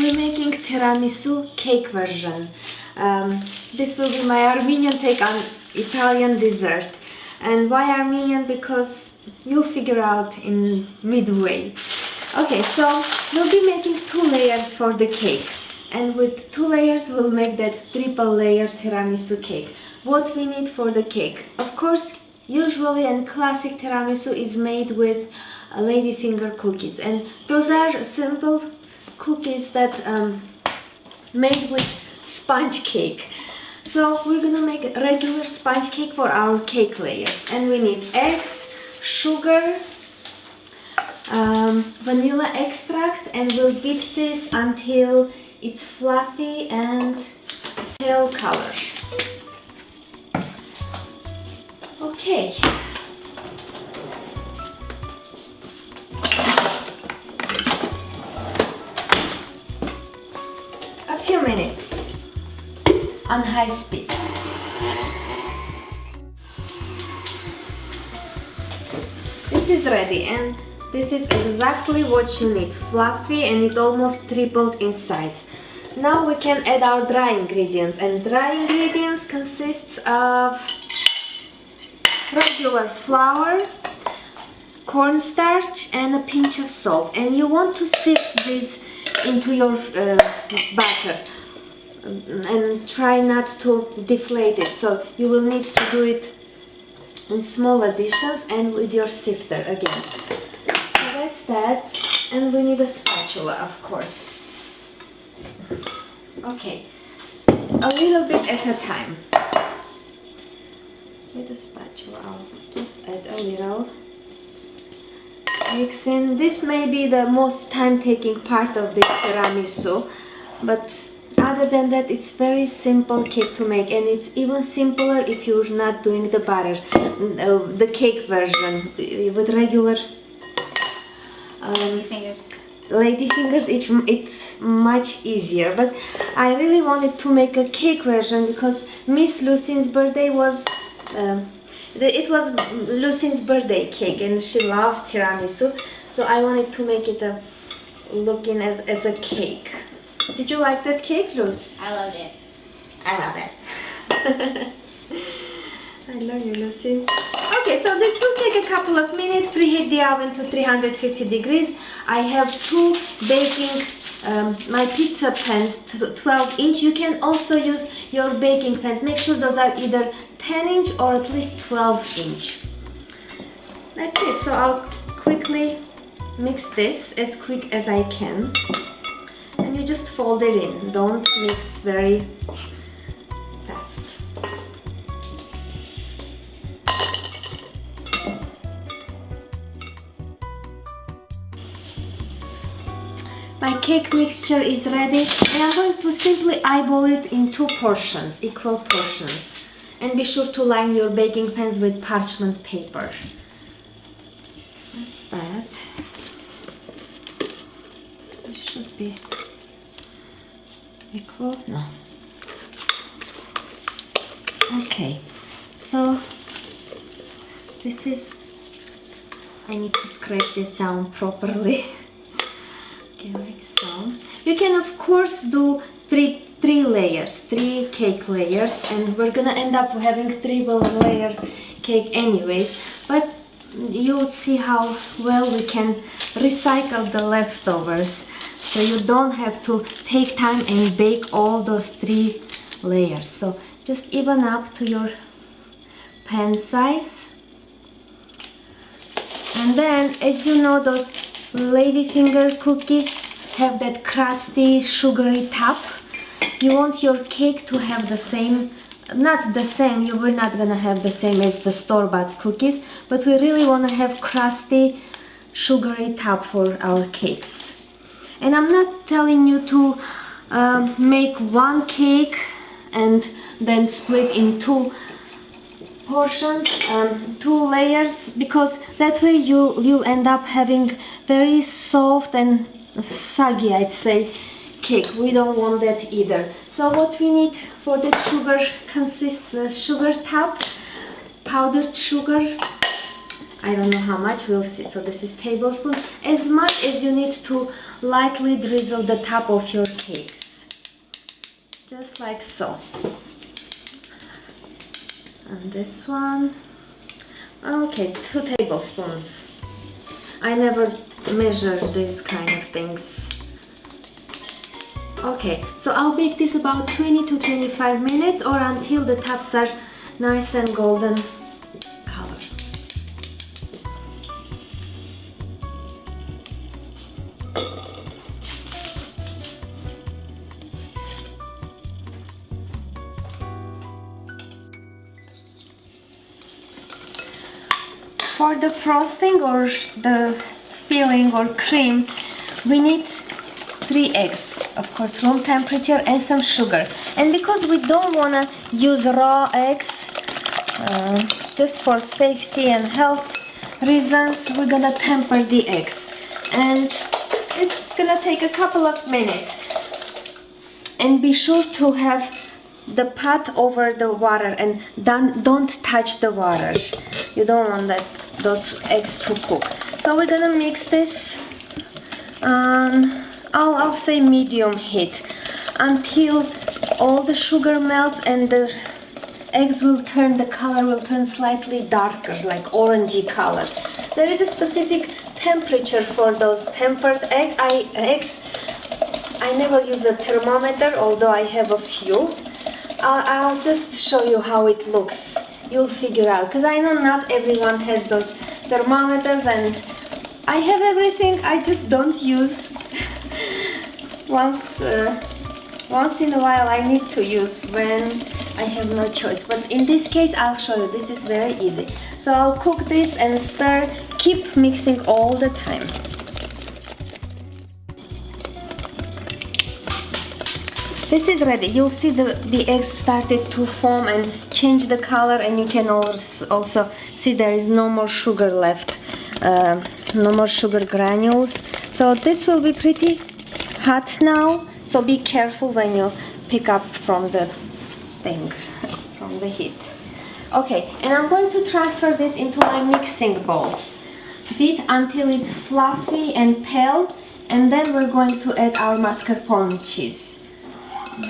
we're making tiramisu cake version. This will be my Armenian take on Italian dessert. And why Armenian? Because you'll figure out in midway. Okay, so we'll be making 2 layers for the cake. And with 2 layers we'll make that triple layer tiramisu cake. What we need for the cake? Of course, usually and classic tiramisu is made with ladyfinger cookies, and those are simple cookies that made with sponge cake. So we're gonna make a regular sponge cake for our cake layers, and we need eggs, sugar, vanilla extract, and we'll beat this until it's fluffy and pale color. Okay. A few minutes on high speed. This is ready, and this is exactly what you need. Fluffy, and it almost tripled in size. Now we can add our dry ingredients, and dry ingredients consists of regular flour, cornstarch, and a pinch of salt. And you want to sift this into your batter and try not to deflate it. So you will need to do it in small additions and with your sifter again. So that's that. And we need a spatula, of course. Okay, a little bit at a time. With a spatula, I'll just add a little. Mix in. This may be the most time-taking part of this tiramisu, but other than that, it's very simple cake to make, and it's even simpler if you're not doing the batter, the cake version with regular lady fingers. It's much easier, but I really wanted to make a cake version because Miss Lucy's birthday was it was Lucy's birthday cake, and she loves tiramisu, so I wanted to make it looking as a cake. Did you like that cake, Luce? I loved it. I love it. I love you, Lucy. Okay, so this will take a couple of minutes. Preheat the oven to 350 degrees. I have 2 baking my pizza pans, 12-inch. You can also use your baking pans. Make sure those are either 10-inch or at least 12-inch. That's it. So I'll quickly mix this as quick as I can. And you just fold it in. Don't mix very fast. My cake mixture is ready, and I'm going to simply eyeball it in 2 portions, equal portions. And be sure to line your baking pans with parchment paper. That's that. This should be equal. No. Okay, so this is, I need to scrape this down properly. Okay, like so. You can of course do three layers, 3 cake layers, and we're gonna end up having triple layer cake anyways, but you'll see how well we can recycle the leftovers, so you don't have to take time and bake all those 3 layers. So just even up to your pan size, and then, as you know, those ladyfinger cookies have that crusty sugary top. You want your cake to have the same, not the same, you were not gonna have the same as the store-bought cookies, but we really want to have crusty sugary top for our cakes. And I'm not telling you to make 1 cake and then split in 2 portions, 2 layers, because that way you'll end up having very soft and soggy, I'd say, cake. We don't want that either. So what we need for the sugar consists the sugar top, powdered sugar, I don't know how much, we'll see. So this is tablespoon, as much as you need to lightly drizzle the top of your cakes, just like so. And this one, okay, 2 tablespoons. I never measure these kind of things. Okay, so I'll bake this about 20 to 25 minutes or until the tops are nice and golden color. For the frosting or the filling or cream, we need 3 eggs, of course, room temperature, and some sugar. And because we don't want to use raw eggs, just for safety and health reasons, we're gonna temper the eggs. And it's gonna take a couple of minutes. And be sure to have the pot over the water and don't touch the water. You don't want those eggs to cook. So we're gonna mix this on, I'll say medium heat, until all the sugar melts and the eggs will turn, the color will turn slightly darker, like orangey color. There is a specific temperature for those tempered eggs. I never use a thermometer, although I have a few. I'll just show you how it looks. You'll figure out, because I know not everyone has those thermometers, and I have everything, I just don't use. Once in a while I need to use when I have no choice, but in this case I'll show you. This is very easy. So I'll cook this and stir, keep mixing all the time. This is ready. You'll see the eggs started to foam and change the color, and you can also see there is no more sugar left, no more sugar granules. So this will be pretty hot now, so be careful when you pick up from the thing, from the heat. Okay, and I'm going to transfer this into my mixing bowl. Beat until it's fluffy and pale, and then we're going to add our mascarpone cheese.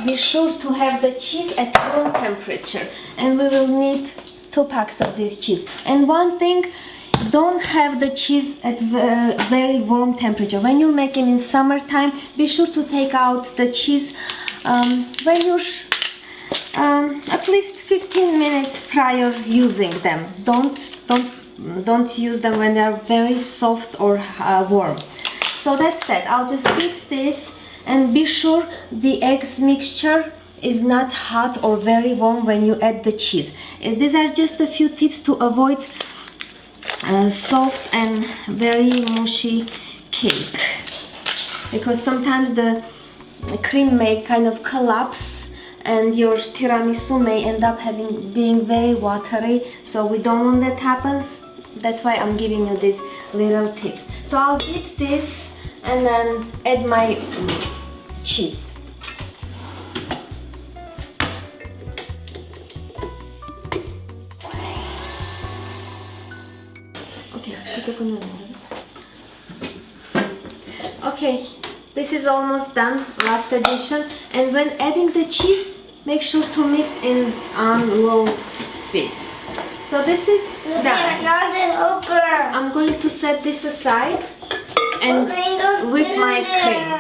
Be sure to have the cheese at room temperature, and we will need 2 packs of this cheese. And one thing, don't have the cheese at very warm temperature. When you're making in summertime, be sure to take out the cheese when you're at least 15 minutes prior using them. Don't use them when they are very soft or warm. So that's that. I'll just beat this, and be sure the eggs mixture is not hot or very warm when you add the cheese. These are just a few tips to avoid soft and very mushy cake, because sometimes the cream may kind of collapse and your tiramisu may end up being very watery, so we don't want that happens. That's why I'm giving you these little tips. So I'll beat this and then add my cheese. Okay, this is almost done, last addition, and when adding the cheese, make sure to mix in on low speed. So this is done. I'm going to set this aside and whip my cream.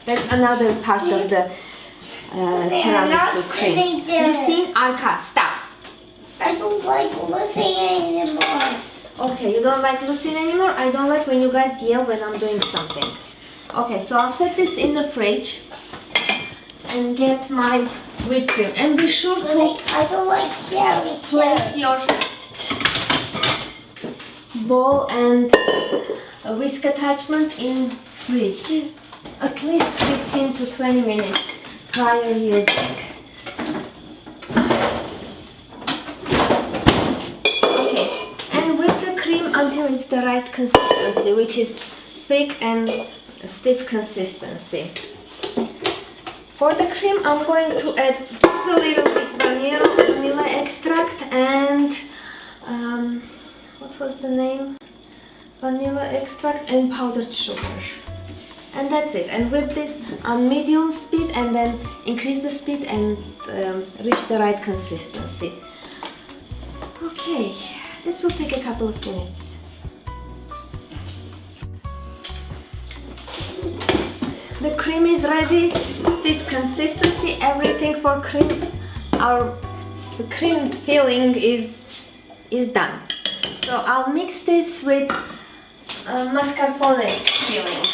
That's another part of the tiramisu cream. Lucy, Arka, stop. I don't like listening anymore. Okay, you don't like Lucille anymore? I don't like when you guys yell when I'm doing something. Okay, so I'll set this in the fridge and get my whipped cream. And be sure to I don't like place your bowl and a whisk attachment in fridge at least 15 to 20 minutes prior using. Until it's the right consistency, which is thick and stiff consistency. For the cream, I'm going to add just a little bit vanilla extract and what was the name? vanilla extract and powdered sugar. And that's it. And whip this on medium speed and then increase the speed and reach the right consistency. Okay, this will take a couple of minutes. The cream is ready, stiff consistency, everything for cream. The cream filling is done. So I'll mix this with mascarpone filling,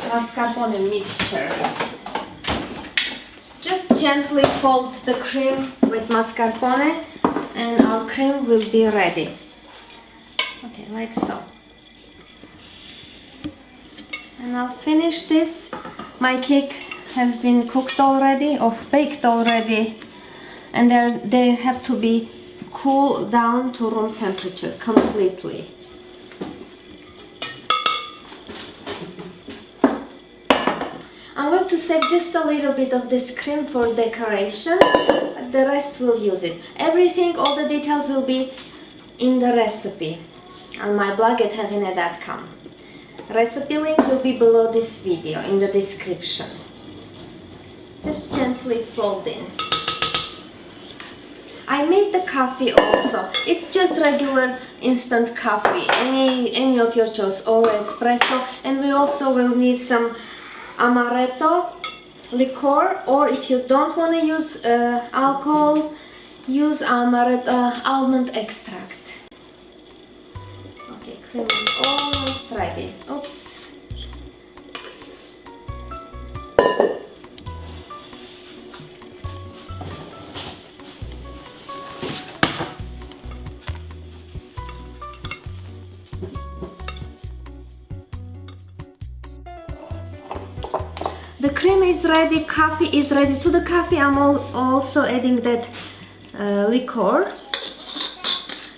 mascarpone mixture. Just gently fold the cream with mascarpone and our cream will be ready. Okay, like so. And I'll finish this. My cake has been cooked already or baked already, and they have to be cool down to room temperature completely. I'm going to save just a little bit of this cream for decoration, but the rest we'll use it. Everything, all the details will be in the recipe on my blog at heghineh.com. Recipe link will be below this video in the description. Just gently fold in. I made the coffee also. It's just regular instant coffee, any of your choice, or espresso. And we also will need some amaretto liqueur, or if you don't want to use alcohol, use amaretto almond extract. Okay, cream is almost ready. Oops. The cream is ready, coffee is ready. To the coffee I'm also adding that liqueur.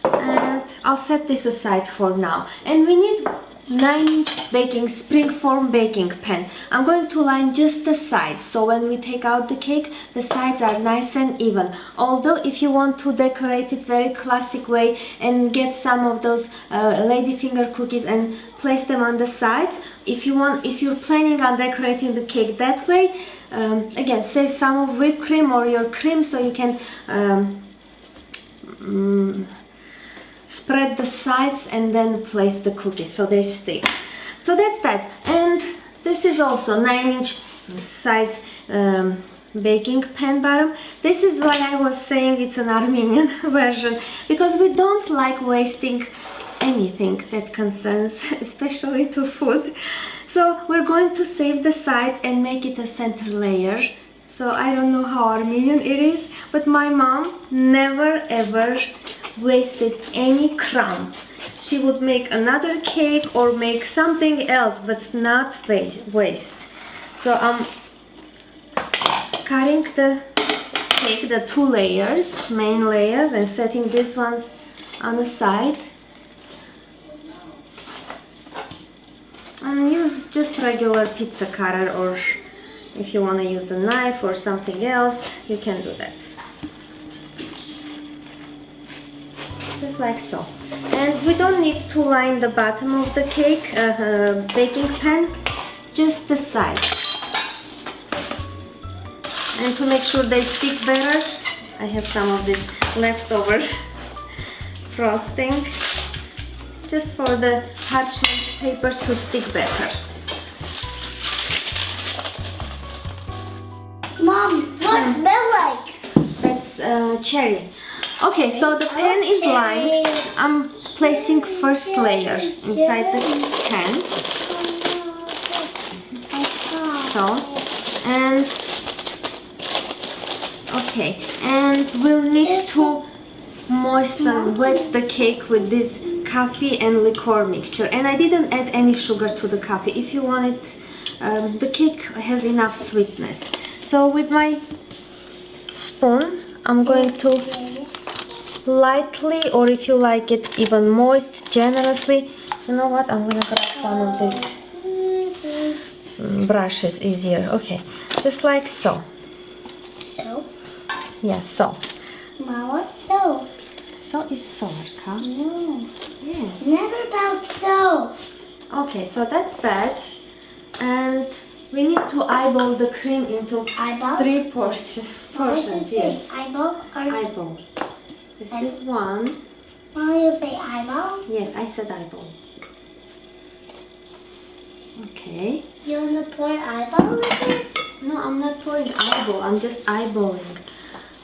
And I'll set this aside for now. And we need 9-inch springform baking pan. I'm going to line just the sides, so when we take out the cake, the sides are nice and even. Although if you want to decorate it very classic way and get some of those ladyfinger cookies and place them on the sides, if you're planning on decorating the cake that way, again, save some of whipped cream or your cream so you can spread the sides and then place the cookies so they stick. So that's that. And this is also 9-inch size baking pan bottom. This is why I was saying it's an Armenian version, because we don't like wasting anything that concerns especially to food. So we're going to save the sides and make it a center layer. So I don't know how Armenian it is, but my mom never ever wasted any crumb. She would make another cake or make something else, but not waste. So I'm cutting the cake, the 2 layers, main layers, and setting these ones on the side. And use just regular pizza cutter, or if you want to use a knife or something else, you can do that. Just like so. And we don't need to line the bottom of the cake baking pan, just the sides. And to make sure they stick better, I have some of this leftover frosting, just for the parchment paper to stick better. Mom, what smell like? That's cherry. Okay, so the pan is lined. I'm placing first layer inside the pan. So, and okay, and we'll need to wet the cake with this coffee and liqueur mixture. And I didn't add any sugar to the coffee. If you want it, the cake has enough sweetness. So with my spoon, I'm going to lightly, or if you like it even moist, generously. You know what? I'm gonna grab one of these brushes, easier. Okay, just like so. So? Yeah, so. Mama, so? So is so, Arka. No. Yes. Never about so. Okay, so that's that. And we need to eyeball the cream into Eyeball? 3 portions. Yes. Eyeball? Or Eyeball. This is one. why you say eyeball? Yes, I said eyeball. Okay. You wanna pour eyeball in there? No, I'm not pouring eyeball. I'm just eyeballing.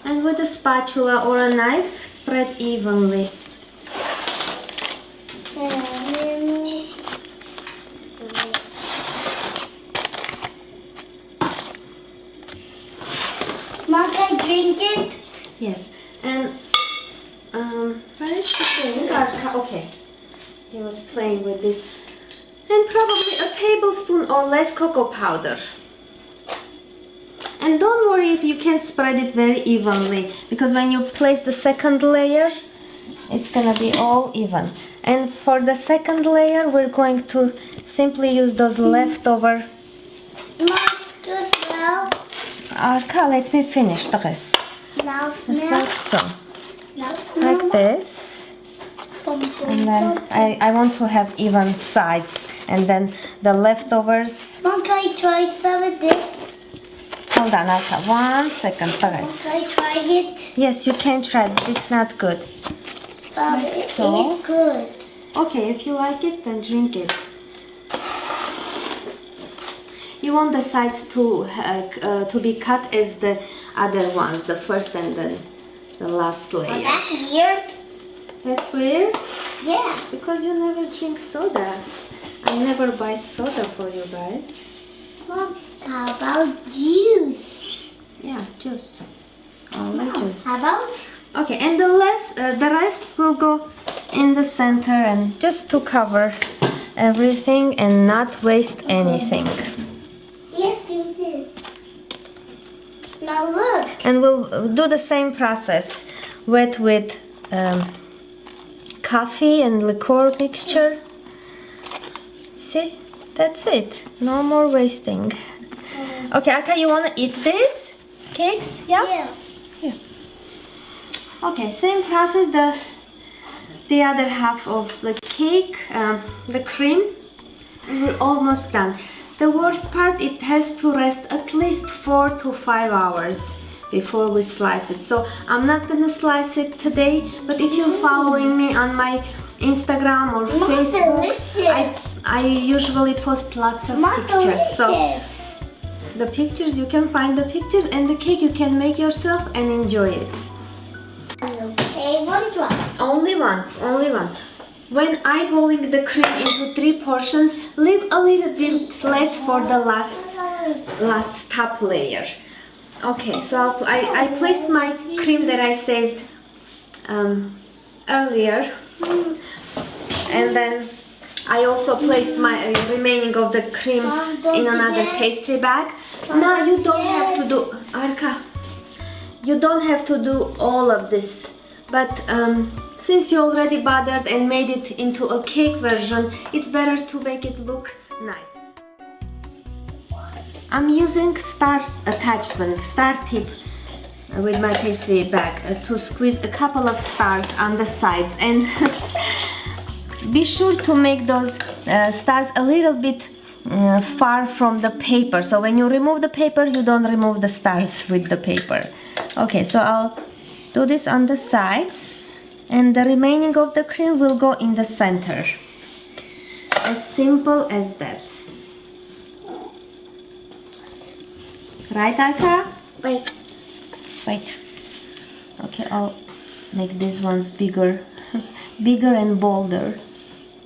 And with a spatula or a knife, spread evenly. Mom, can I drink it? Yes. And where is the thing? Okay. He was playing with this. And probably a tablespoon or less cocoa powder. And don't worry if you can't spread it very evenly, because when you place the second layer, it's gonna be all even. And for the second layer, we're going to simply use those leftover. Mom, you smell? Arka, let me finish the rest. Now Just smell. like so. Now smell. Like this. Bum, bum, And then I want to have even sides. And then the leftovers. Mom, can I try some of this? Hold on, Arka. 1 second, Mom, Paris. can I try it? Yes, you can try, but it's not good. Mom, Like it so. is good. Okay, if you like it, then drink it. You want the sides to be cut as the other ones, the first and then the last Oh, layer. that's weird. That's weird, Yeah. because you never drink soda. I never buy soda for you guys. Mom, how about juice? Yeah, juice. Only juice. How about? Okay, and the rest will go in the center, and just to cover everything and not waste anything. Yes, you did. Now look. And we'll do the same process, wet with coffee and liqueur mixture. See, that's it. No more wasting. Okay, Arka, you wanna eat this cakes? Yeah. Okay, same process. The other half of the cake, the cream. We're almost done. The worst part, it has to rest at least 4 to 5 hours before we slice it. So I'm not gonna slice it today, but if you're following me on my Instagram or Facebook, I usually post lots of pictures. So the pictures, you can find the pictures, and the cake you can make yourself and enjoy it. Okay, one drop. Only one. When eyeballing the cream into 3 portions, leave a little bit less for the last top layer. Okay, so I placed my cream that I saved earlier, and then I also placed my remaining of the cream in another pastry bag. Now you don't have to do, Arka, you don't have to do all of this, but since you already bothered and made it into a cake version, it's better to make it look nice. I'm using star tip with my pastry bag to squeeze a couple of stars on the sides, and be sure to make those stars a little bit far from the paper, so when you remove the paper, you don't remove the stars with the paper. Okay, so I'll do this on the sides, and the remaining of the cream will go in the center. As simple as that. Right, Arka? Wait. Wait. Okay, I'll make these ones bigger. Bigger and bolder.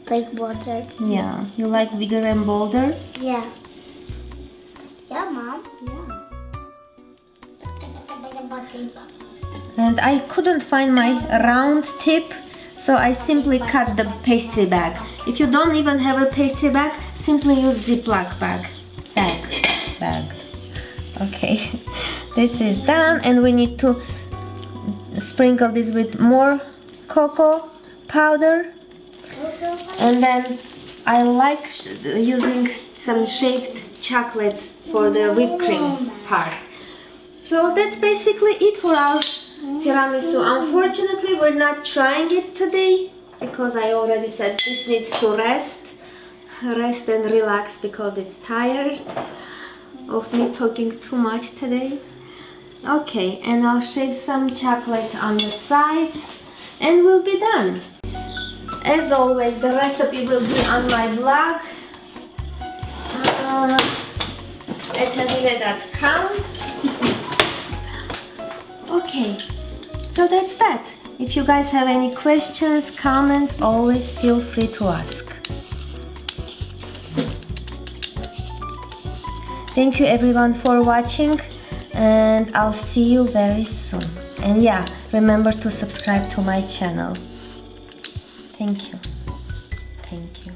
Like water. Yeah, you like bigger and bolder? Yeah. Yeah, Mom. Yeah. And I couldn't find my round tip, so I simply cut the pastry bag. If you don't even have a pastry bag, simply use Ziploc bag. Okay, this is done, and we need to sprinkle this with more cocoa powder, and then I like using some shaved chocolate for the whipped cream part. So that's basically it for our tiramisu. Unfortunately, we're not trying it today because I already said this needs to rest and relax because it's tired of me talking too much today. Okay, and I'll shave some chocolate on the sides and we'll be done. As always, the recipe will be on my blog at heghineh.com. Okay, so that's that. If you guys have any questions, comments, always feel free to ask. Thank you everyone for watching, and I'll see you very soon. And yeah, remember to subscribe to my channel. Thank you. Thank you.